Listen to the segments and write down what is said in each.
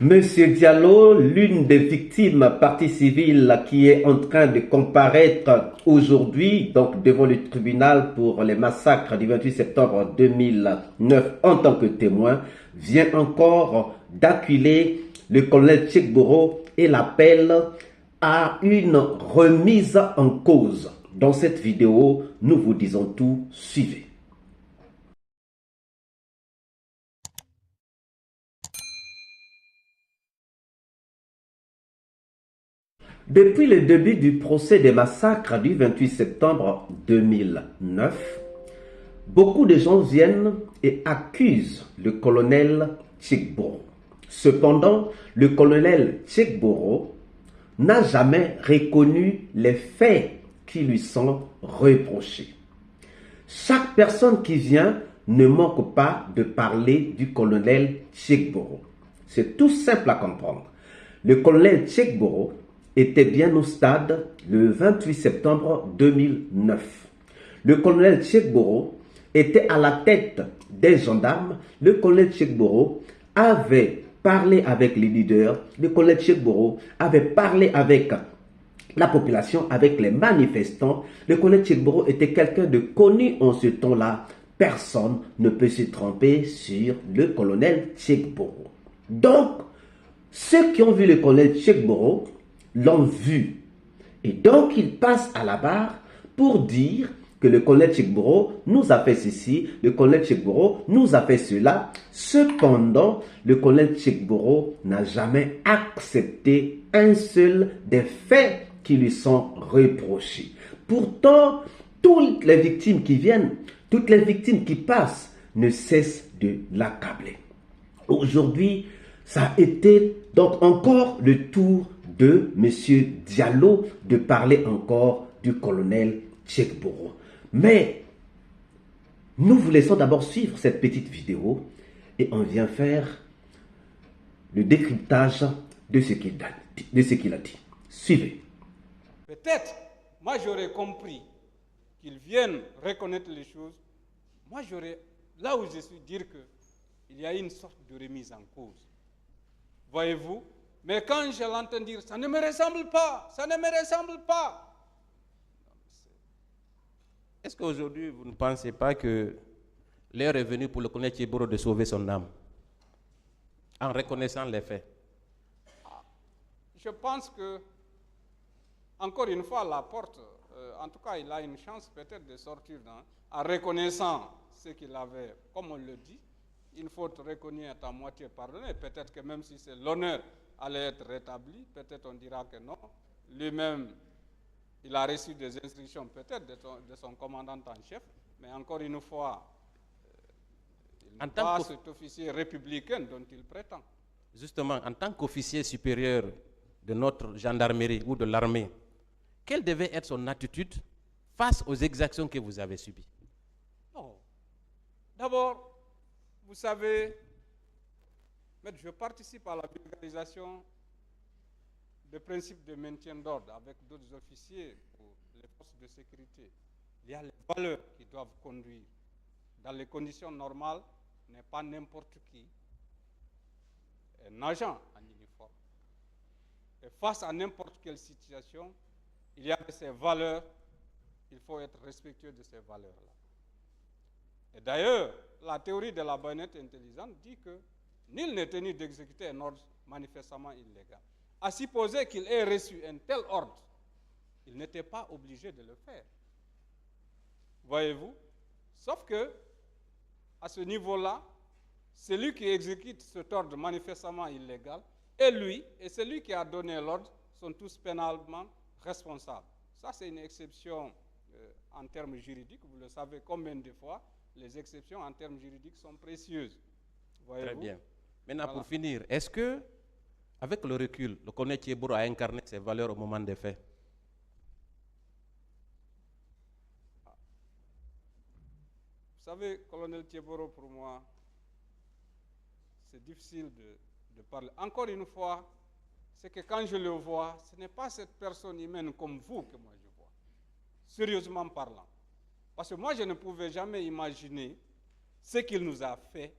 Monsieur Diallo, l'une des victimes partie civile qui est en train de comparaître aujourd'hui donc devant le tribunal pour les massacres du 28 septembre 2009 en tant que témoin, vient encore d'acculer le colonel Tchekboro et l'appelle à une remise en cause. Dans cette vidéo, nous vous disons tout, suivez. Depuis le début du procès des massacres du 28 septembre 2009, beaucoup de gens viennent et accusent le colonel Tchekboro. Cependant, le colonel Tchekboro n'a jamais reconnu les faits qui lui sont reprochés. Chaque personne qui vient ne manque pas de parler du colonel Tchekboro. C'est tout simple à comprendre. Le colonel Tchekboro était bien au stade le 28 septembre 2009. Le colonel Tchekboro était à la tête des gendarmes. Le colonel Tchekboro avait parlé avec les leaders. Le colonel Tchekboro avait parlé avec la population, avec les manifestants. Le colonel Tchekboro était quelqu'un de connu en ce temps-là. Personne ne peut se tromper sur le colonel Tchekboro. Donc, ceux qui ont vu le colonel Tchekboro l'ont vu. Et donc, ils passent à la barre pour dire que le colonel Tchekboro nous a fait ceci, le colonel Tchekboro nous a fait cela. Cependant, le colonel Tchekboro n'a jamais accepté un seul des faits qui lui sont reprochés. Pourtant, toutes les victimes qui viennent, toutes les victimes qui passent ne cessent de l'accabler. Aujourd'hui, ça a été donc encore le tour de M. Diallo de parler encore du colonel Tchekboro. Mais nous vous laissons d'abord suivre cette petite vidéo et on vient faire le décryptage de ce qu'il a dit. Suivez. Peut-être, moi j'aurais compris qu'ils viennent reconnaître les choses. Moi j'aurais, là où je suis, dire qu'il y a une sorte de remise en cause. Voyez-vous? Mais quand je l'entends dire, ça ne me ressemble pas, ça ne me ressemble pas. Est-ce qu'aujourd'hui, vous ne pensez pas que l'heure est venue pour le colonel Tchekboro de sauver son âme en reconnaissant les faits? Je pense que, encore une fois, la porte, en tout cas, il a une chance peut-être de sortir en reconnaissant ce qu'il avait, comme on le dit. Une faute reconnue est à moitié pardonnée. Peut-être que même si c'est l'honneur allait être rétabli, peut-être on dira que non. Lui-même, il a reçu des instructions peut-être de son commandant en chef, mais encore une fois, il n'est pas cet officier républicain dont il prétend. Justement, en tant qu'officier supérieur de notre gendarmerie ou de l'armée, quelle devait être son attitude face aux exactions que vous avez subies? Non. D'abord, vous savez, je participe à la vulgarisation des principes de maintien d'ordre avec d'autres officiers pour les forces de sécurité. Il y a les valeurs qui doivent conduire. Dans les conditions normales, n'est pas n'importe qui un agent en uniforme. Et face à n'importe quelle situation, il y a ces valeurs, il faut être respectueux de ces valeurs-là. Et d'ailleurs, la théorie de la baïonnette intelligente dit que nul n'est tenu d'exécuter un ordre manifestement illégal. À supposer qu'il ait reçu un tel ordre, il n'était pas obligé de le faire. Voyez-vous? Sauf que, à ce niveau-là, celui qui exécute cet ordre manifestement illégal, et lui, et celui qui a donné l'ordre, sont tous pénalement responsables. Ça, c'est une exception en termes juridiques. Vous le savez combien de fois les exceptions en termes juridiques sont précieuses. Très bien. Maintenant, voilà. Pour finir, est-ce que, avec le recul, le colonel Tchekboro a incarné ses valeurs au moment des faits? Vous savez, colonel Tchekboro, pour moi, c'est difficile de parler. Encore une fois, c'est que quand je le vois, ce n'est pas cette personne humaine comme vous que moi je vois. Sérieusement parlant. Parce que moi, je ne pouvais jamais imaginer ce qu'il nous a fait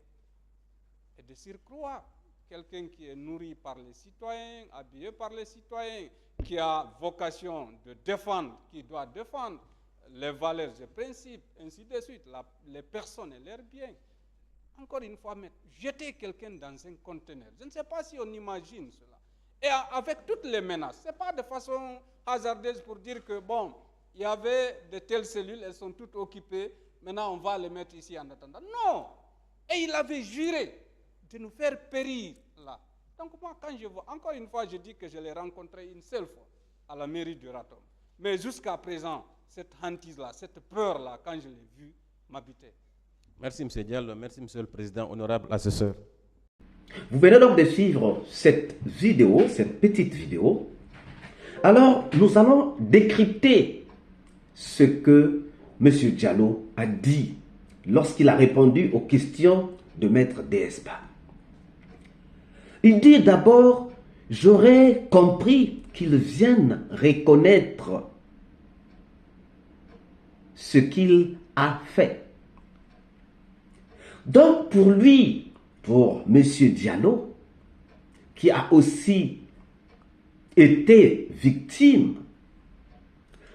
et de surcroît quelqu'un qui est nourri par les citoyens, habillé par les citoyens, qui a vocation de défendre, qui doit défendre les valeurs et principes, ainsi de suite, les personnes et leurs biens. Encore une fois, jeter quelqu'un dans un conteneur, je ne sais pas si on imagine cela. Et avec toutes les menaces, ce n'est pas de façon hasardeuse pour dire que, bon, il y avait de telles cellules, elles sont toutes occupées, maintenant on va les mettre ici en attendant. Non! Et il avait juré de nous faire périr là. Donc moi, quand je vois, encore une fois, je dis que je l'ai rencontré une seule fois à la mairie de Ratom. Mais jusqu'à présent, cette hantise-là, cette peur-là, quand je l'ai vue, m'habitait. Merci, M. Diallo. Merci, M. le Président, honorable assesseur. Vous venez donc de suivre cette vidéo, cette petite vidéo. Alors, nous allons décrypter ce que M. Diallo a dit lorsqu'il a répondu aux questions de Maître Desba. Il dit d'abord, j'aurais compris qu'ils viennent reconnaître ce qu'il a fait. Donc pour lui, pour M. Diallo, qui a aussi été victime,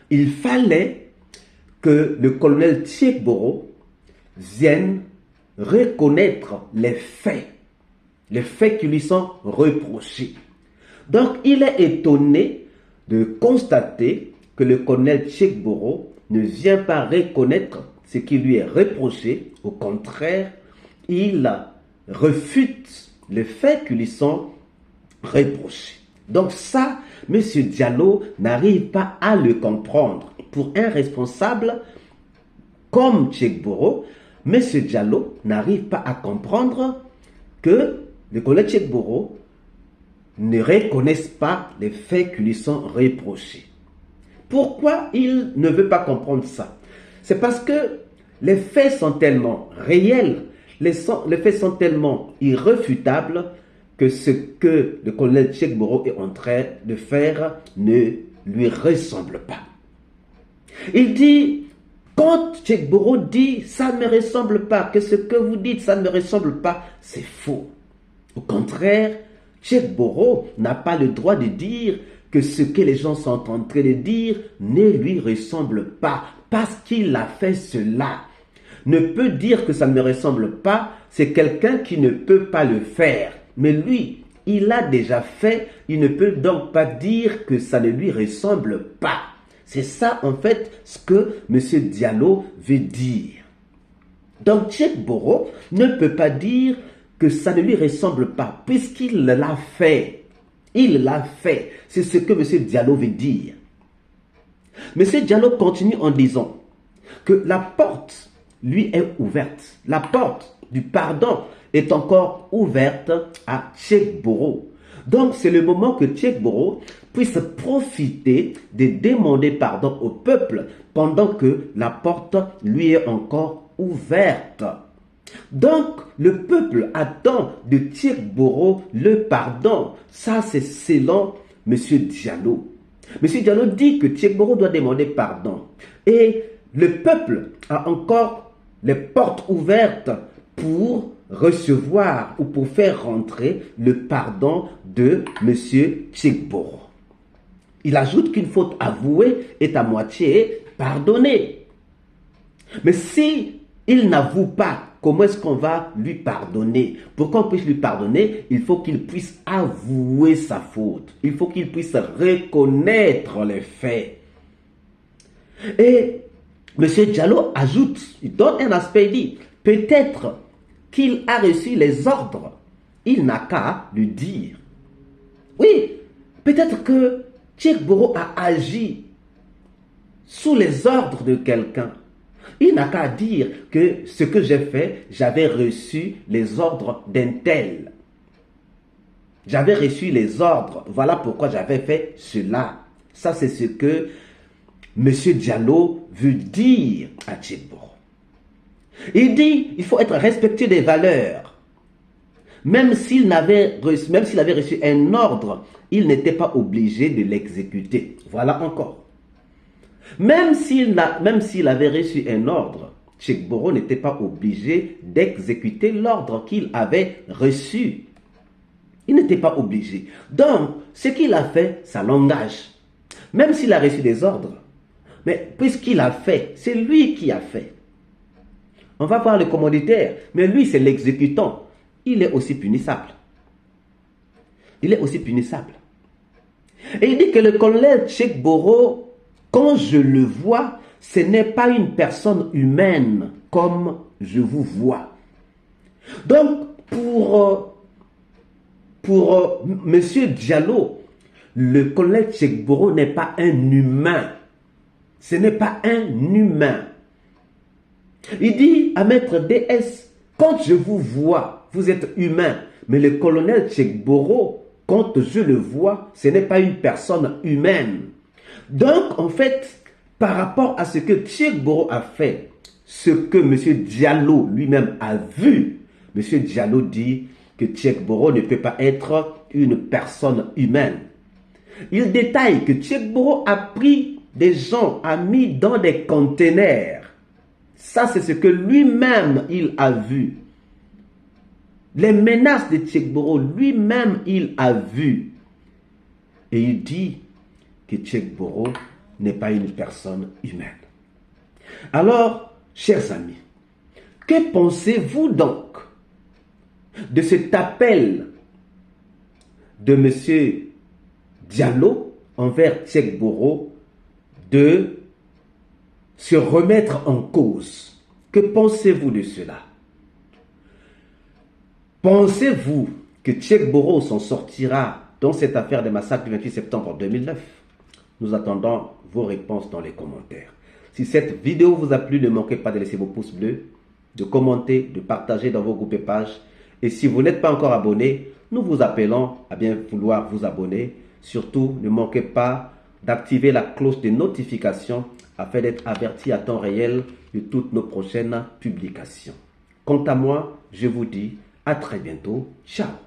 il fallait que le colonel Tchekboro vienne reconnaître les faits qui lui sont reprochés. Donc il est étonné de constater que le colonel Tchekboro ne vient pas reconnaître ce qui lui est reproché. Au contraire, il refute les faits qui lui sont reprochés. Donc ça, M. Diallo n'arrive pas à le comprendre. Pour un responsable comme Tchekboro, M. Diallo n'arrive pas à comprendre que le colonel Tchekboro ne reconnaisse pas les faits qui lui sont reprochés. Pourquoi il ne veut pas comprendre ça? C'est parce que les faits sont tellement réels, les faits sont tellement irréfutables que ce que le colonel Tchekboro est en train de faire ne lui ressemble pas. Il dit, quand Tchekboro dit « ça ne me ressemble pas », que ce que vous dites « ça ne me ressemble pas », c'est faux. Au contraire, Tchekboro n'a pas le droit de dire que ce que les gens sont en train de dire ne lui ressemble pas, parce qu'il a fait cela. Ne peut dire que ça ne me ressemble pas, c'est quelqu'un qui ne peut pas le faire. Mais lui, il l'a déjà fait, il ne peut donc pas dire que ça ne lui ressemble pas. C'est ça en fait ce que M. Diallo veut dire. Donc Tchekboro ne peut pas dire que ça ne lui ressemble pas, puisqu'il l'a fait. Il l'a fait. C'est ce que M. Diallo veut dire. M. Diallo continue en disant que la porte lui est ouverte. La porte du pardon est encore ouverte à Tchekboro. Donc c'est le moment que Tchekboro puisse profiter de demander pardon au peuple pendant que la porte lui est encore ouverte. Donc le peuple attend de Tchekboro le pardon. Ça c'est selon M. Diallo. M. Diallo dit que Tchekboro doit demander pardon. Et le peuple a encore les portes ouvertes pour recevoir ou pour faire rentrer le pardon de M. Tchekboro. Il ajoute qu'une faute avouée est à moitié pardonnée. Mais si il n'avoue pas, comment est-ce qu'on va lui pardonner? Pour qu'on puisse lui pardonner, il faut qu'il puisse avouer sa faute. Il faut qu'il puisse reconnaître les faits. Et M. Diallo ajoute, il donne un aspect, il dit, peut-être qu'il a reçu les ordres, il n'a qu'à le dire. Oui, peut-être que Tchekboro a agi sous les ordres de quelqu'un. Il n'a qu'à dire que ce que j'ai fait, j'avais reçu les ordres d'un tel. J'avais reçu les ordres, voilà pourquoi j'avais fait cela. Ça, c'est ce que M. Diallo veut dire à Tchekboro. Il dit, il faut être respectueux des valeurs. Même s'il avait reçu un ordre, il n'était pas obligé de l'exécuter. Voilà encore. Même s'il avait reçu un ordre, Tchekboro n'était pas obligé d'exécuter l'ordre qu'il avait reçu. Il n'était pas obligé. Donc, ce qu'il a fait, ça l'engage. Même s'il a reçu des ordres. Mais puisqu'il a fait, c'est lui qui a fait. On va voir le commanditaire, mais lui, c'est l'exécutant. Il est aussi punissable. Il est aussi punissable. Et il dit que le colonel Tchèque Boro, quand je le vois, ce n'est pas une personne humaine comme je vous vois. Donc, pour M. Diallo, le colonel Tchèque Boro n'est pas un humain. Ce n'est pas un humain. Il dit à Maître DS, quand je vous vois, vous êtes humain. Mais le colonel Tchèque Boro, quand je le vois, ce n'est pas une personne humaine. Donc, en fait, par rapport à ce que Tchèque Boro a fait, ce que M. Diallo lui-même a vu, M. Diallo dit que Tchèque Boro ne peut pas être une personne humaine. Il détaille que Tchèque Boro a pris des gens, a mis dans des containers. Ça, c'est ce que lui-même, il a vu. Les menaces de Tchèque Boro, lui-même, il a vu. Et il dit que Tchèque Boro n'est pas une personne humaine. Alors, chers amis, que pensez-vous donc de cet appel de M. Diallo envers Tchèque Boro de se remettre en cause? Que pensez-vous de cela? Pensez-vous que Tchèque Boro s'en sortira dans cette affaire de massacre du 28 septembre 2009? Nous attendons vos réponses dans les commentaires. Si cette vidéo vous a plu, ne manquez pas de laisser vos pouces bleus, de commenter, de partager dans vos groupes et pages. Et si vous n'êtes pas encore abonné, nous vous appelons à bien vouloir vous abonner. Surtout, ne manquez pas d'activer la cloche de notification afin d'être averti à temps réel de toutes nos prochaines publications. Quant à moi, je vous dis à très bientôt. Ciao.